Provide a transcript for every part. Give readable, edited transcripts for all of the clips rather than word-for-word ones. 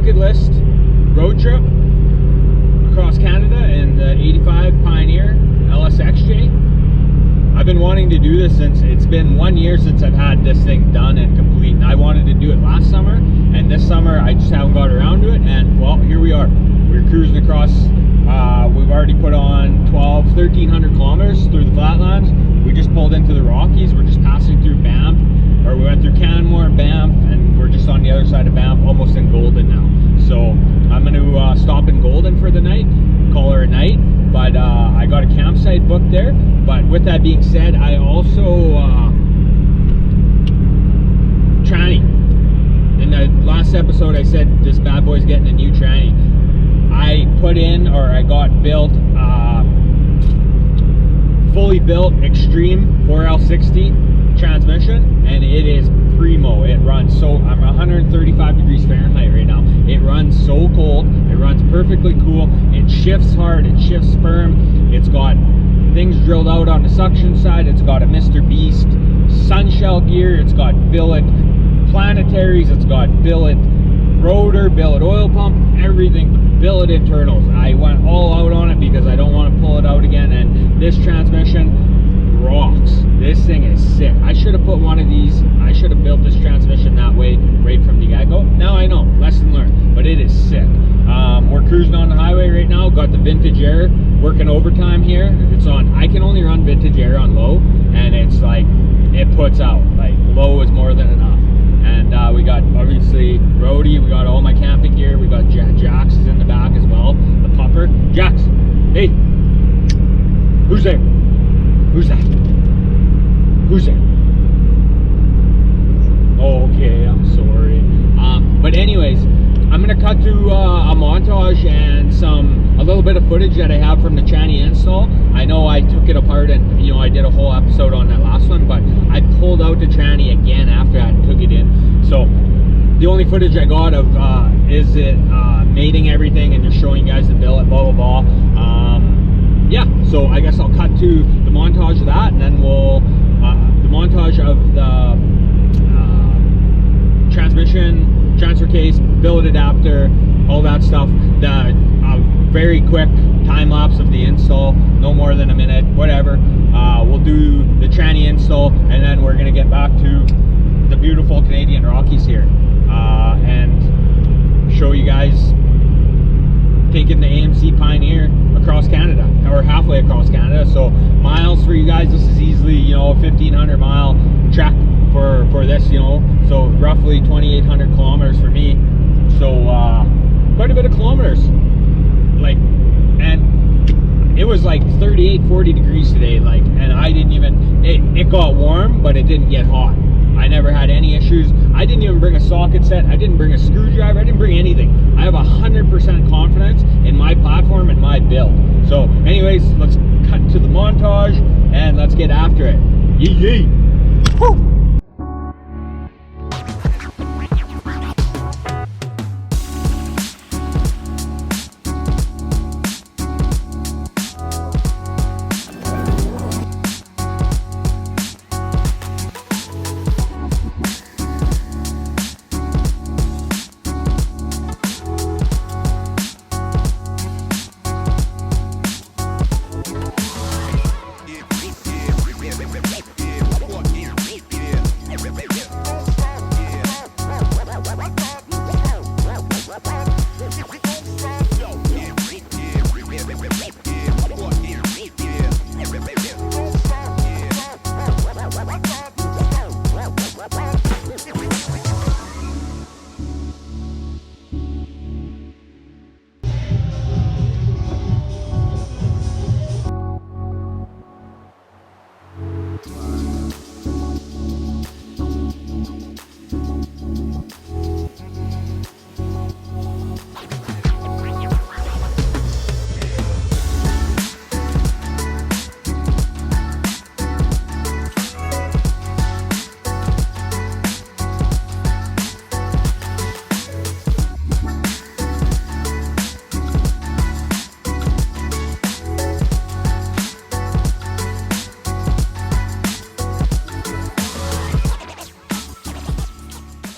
bucket list road trip across Canada in the 85 Pioneer Lsxj. I've been wanting to do this since it's been 1 year since I've had this thing done and complete. And I wanted to do it last summer, and this summer I just haven't got around to it. And well, here we are. We're cruising across. We've already put on 1,300 kilometers through the flatlands. We just pulled into the Rockies. We're just passing through BANFF, or we went through CANMORE and BANFF, and we're just on the other side of BANFF, almost in Golden now. So I'm going to stop in Golden for the night, call her a night. But I got a campsite booked there. But with that being said, I also tranny. In the last episode, I said this bad boy's getting a new tranny. I put in, or I got built, fully built Extreme 4L60 transmission, and it is primo. It runs so, I'm 135 degrees Fahrenheit right now. It runs so cold. It runs perfectly cool. It shifts hard. It shifts firm. It's got things drilled out on the suction side. It's got a Mr. Beast sunshell gear. It's got billet planetaries. It's got billet rotor, billet oil pump, everything. Billet internals. I went all out on it because I don't want to pull it out again, and this transmission rocks. This thing is sick. I should have put one of these, I should have built this transmission that way right from the get-go. Now I know, lesson learned, but it is sick. We're cruising on the highway right now, got the vintage air working overtime here. It's on, I can only run vintage air on low, and it's like, it puts out, like low is more than enough. And we got obviously roadie, we got all my camping gear, we got Jax is in the back as well, the pupper. Jax, hey, who's there? Who's that? Who's there? Oh, okay, I'm sorry. But anyways, I'm gonna cut to a montage and a little bit of footage that I have from the tranny install. I know I took it apart and I did a whole episode on that last one, but I pulled out the tranny again after that and took it in. So the only footage I got of is it mating everything and just showing you guys the billet, blah blah blah. Yeah, so I guess I'll cut to the montage of that, and then we'll the montage of the transmission, transfer case, billet adapter, all that stuff. The very quick time lapse of the install, no more than a minute, whatever. We'll do the tranny install, and then we're gonna get back to the beautiful Canadian Rockies here, and show you guys taking the AMC Pioneer across Canada, or halfway across Canada. So miles for you guys, this is easily a 1,500 mile trek for this, so roughly 2,800 kilometers for me. So quite a bit of kilometers, like, and it was like 38-40 degrees today, like, and I didn't even, it got warm, but it didn't get hot. I never had any issues. I didn't even bring a socket set. I didn't bring a screwdriver. I didn't bring anything. I have 100% confidence in my platform and my build. So anyways, let's cut to the montage and let's get after it. Yee yee. Woo!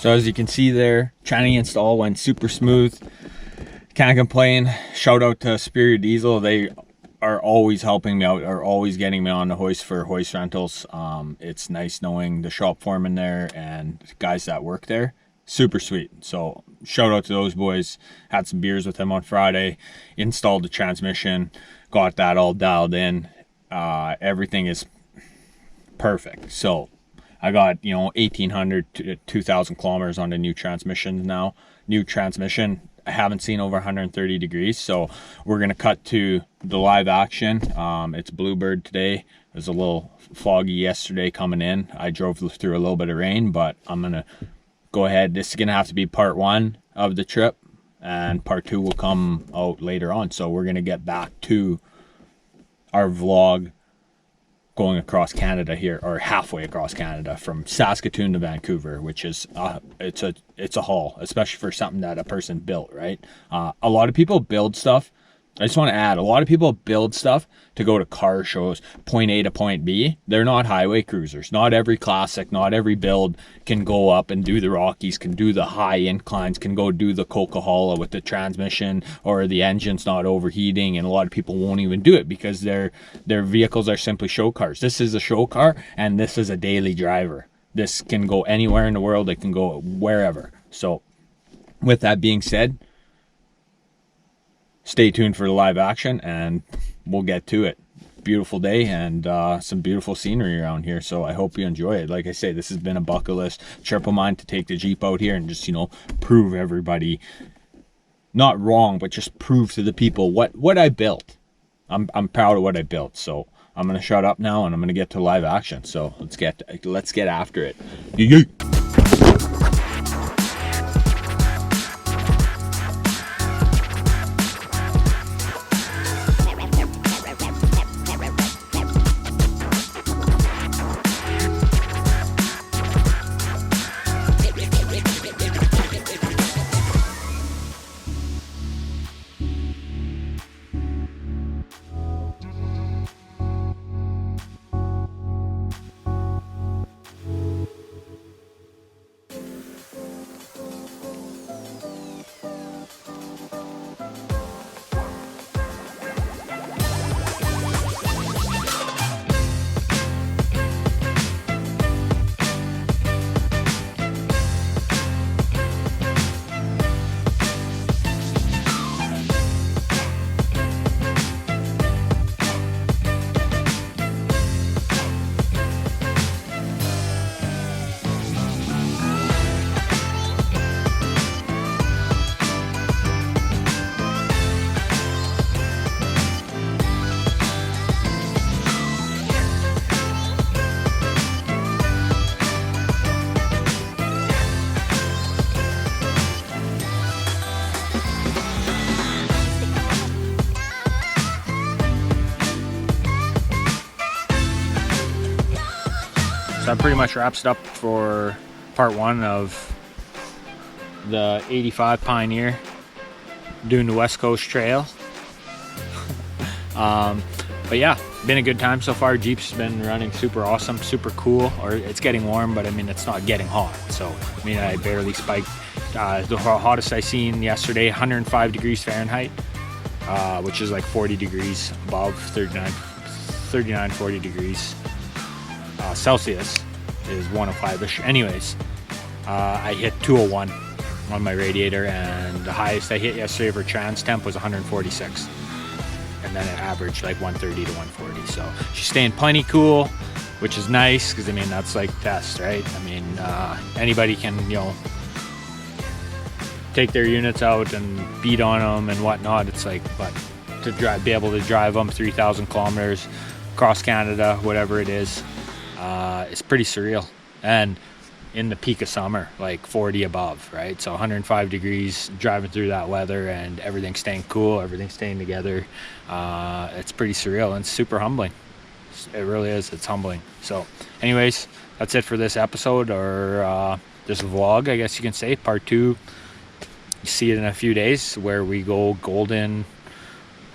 So as you can see there, tranny install went super smooth. Can't complain. Shout out to Superior Diesel. They are always helping me out, are always getting me on the hoist for hoist rentals. It's nice knowing the shop foreman there and guys that work there. Super sweet. So shout out to those boys. Had some beers with them on Friday, installed the transmission, got that all dialed in. Everything is perfect. So I got, you know, 1,800 to 2,000 kilometers on the new transmission now. New transmission. I haven't seen over 130 degrees, so we're gonna cut to the live action. It's Bluebird today. It was a little foggy yesterday coming in. I drove through a little bit of rain, but I'm gonna go ahead. This is gonna have to be part 1 of the trip, and part 2 will come out later on. So we're gonna get back to our vlog going across Canada here, or halfway across Canada, from Saskatoon to Vancouver, which is it's a haul, especially for something that a person built, right? A lot of people build stuff. I just want to add, a lot of people build stuff to go to car shows, point A to point B. They're not highway cruisers. Not every classic, not every build can go up and do the Rockies, can do the high inclines, can go do the Coca-Cola with the transmission, or the engine's not overheating, and a lot of people won't even do it because their vehicles are simply show cars. This is a show car, and this is a daily driver. This can go anywhere in the world. It can go wherever. So with that being said, stay tuned for the live action and we'll get to it. Beautiful day and some beautiful scenery around here, so I hope you enjoy it. Like I say, this has been a bucket list trip of mine to take the Jeep out here and just, you know, prove everybody not wrong, but just prove to the people what I built. I'm proud of what I built. So I'm gonna shut up now and I'm gonna get to live action. So let's get after it. Yay! That pretty much wraps it up for part 1 of the 85 Pioneer doing the West Coast Trail. But yeah, been a good time so far. Jeep's been running super awesome, super cool. Or it's getting warm, but I mean, it's not getting hot. So, I mean, I barely spiked. The hottest I seen yesterday, 105 degrees Fahrenheit, which is like 40 degrees above 39, 40 degrees. Celsius is 105-ish. Anyways, I hit 201 on my radiator, and the highest I hit yesterday for trans temp was 146, and then it averaged like 130 to 140. So she's staying plenty cool, which is nice because I mean that's like test, right? I mean anybody can, you know, take their units out and beat on them and whatnot. It's like, but to be able to drive them 3,000 kilometers across Canada, whatever it is. It's pretty surreal, and in the peak of summer, like 40 above, right? So 105 degrees, driving through that weather, and everything staying cool, everything staying together. It's pretty surreal and super humbling. It really is. It's humbling. So anyways, that's it for this episode, or this vlog, I guess you can say. Part 2, you see it in a few days, where we go golden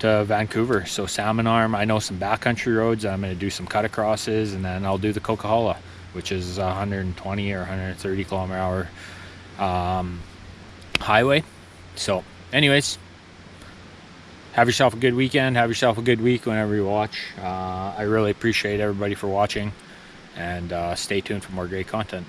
to Vancouver. So Salmon Arm, I know some backcountry roads. I'm going to do some cut acrosses, and then I'll do the Coca-Cola, which is 120 or 130 kilometer hour highway. So anyways, have yourself a good weekend, have yourself a good week whenever you watch. I really appreciate everybody for watching, and stay tuned for more great content.